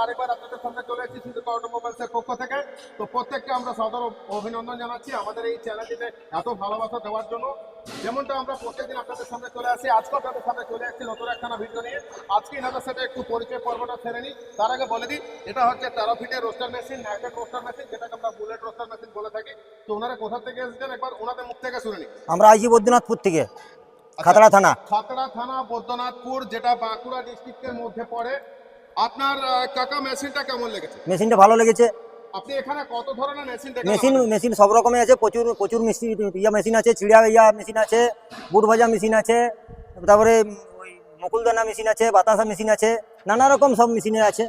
আরেকবার আপনাদের সামনে চলে এসেছি সিদ্ধুকা অটোমোবাইলসের পক্ষ থেকে। তো প্রত্যেককে আমরা সাদর অভিনন্দন জানাচ্ছি আমাদের এই চ্যানেলটিতে এত ভালোবাসা দেওয়ার জন্য। যেমনটা আমরা প্রত্যেকদিন আপনাদের সামনে চলে আসি, আজকে আপনাদের সামনে চলে আসছি নতুন একখানা ভিডিও নিয়ে। আজকে এনাদের সাথে একটু পরিচয় পর্বটা সেরে নিই। তার আগে বলে দিই, এটা হচ্ছে 13 ফিটের roaster machine, naked roaster machine, যেটাকে আমরা বুলেট রোস্টার মেশিন বলে থাকি। তো ওনারা কোথা থেকে এসেছেন একবার ওনাদের মুখ থেকে শুনে নিই। আমরা আইছি বৈদ্যনাথপুর থেকে, খাতড়া থানা। খাতড়া থানা, বৈদ্যনাথপুর, যেটা বাঁকুড়া ডিস্ট্রিক্টের মধ্যে পড়ে। আপনার কাকা মেশিনটা কেমন লেগেছে? মেশিনটা ভালো লেগেছে। আপনি এখানে কত ধরনের মেশিন দেখেন? মেশিন সব রকমের আছে, প্রচুর প্রচুর মেশিন আছে, চিড়া মেশিন আছে, বুট ভাজা মেশিন আছে, তারপরে ওই মুকুলদানা মেশিন আছে, বাতাসা মেশিন আছে, নানা রকম সব মেশিনে আছে।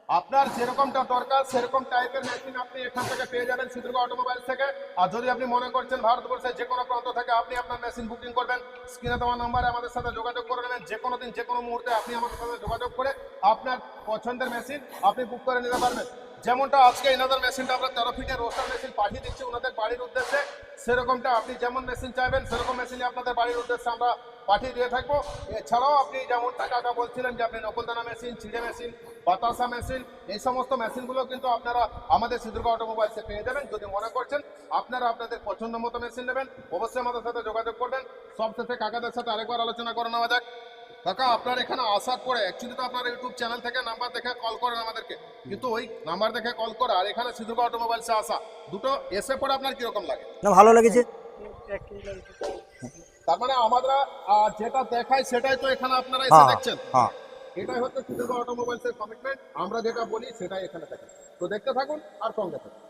আপনার যেরকমটা দরকার সেরকম টাইপের মেশিন আপনি এখান থেকে পেয়ে যাবেন সিদ্ধুকা অটোমোবাইলস থেকে। আর যদি আপনি মনে করছেন ভারতবর্ষের যে কোনো প্রান্ত থেকে আপনি আপনার মেশিন বুকিং করবেন, স্ক্রিনে দেওয়া নাম্বারে আমাদের সাথে যোগাযোগ করে নেবেন। যে কোনো দিন যে কোনো মুহূর্তে আপনি আমাদের সাথে যোগাযোগ করে আপনার পছন্দের মেশিন আপনি বুক করে নিতে পারবেন। যেমনটা আজকে এনাদের মেশিনটা আমরা 13 ফিটের রোস্টার মেশিন পাঠিয়ে দিচ্ছি ওনাদের বাড়ির উদ্দেশ্যে, সেরকমটা আপনি যেমন মেশিন চাইবেন সেরকম মেশিনই আপনাদের বাড়ির উদ্দেশ্যে আমরা পাঠিয়ে দিয়ে থাকবো। এছাড়াও আপনি যেমনটা কাকা বলছিলেন যে আপনি নকলদানা মেশিন, চিড়ে মেশিন, বাতাসা মেশিন, এই সমস্ত মেশিনগুলো কিন্তু আপনারা আমাদের সিদ্ধুকা অটোমোবাইলসে পেয়ে যাবেন। যদি মনে করছেন আপনারা আপনাদের পছন্দ মতো মেশিন নেবেন, অবশ্যই আমাদের সাথে যোগাযোগ করবেন। সবশেষে কাকাদের সাথে আরেকবার আলোচনা করে নেওয়া যাক। কাকা, আপনার এখানে আসার পরে অ্যাকচুয়ালি তো আপনার ইউটিউব চ্যানেল থেকে নাম্বার দেখে কল করেন আমাদেরকে, কিন্তু ওই নাম্বার দেখে কল করা আর এখানে সিদ্ধুকা অটোমোবাইলসে আসা, দুটো এসে পরে আপনার কিরকম লাগে? না, ভালো লেগেছে। তার মানে আমরা যেটা দেখাই সেটাই তো এখানে আপনারা এসে দেখছেন। হ্যাঁ, এটাই হচ্ছে সিদ্ধুকা অটোমোবাইলসের কমিটমেন্ট। আমরা যেটা বলি সেটাই এখানে থাকে। তো দেখতে থাকুন আর সঙ্গে থাকুন।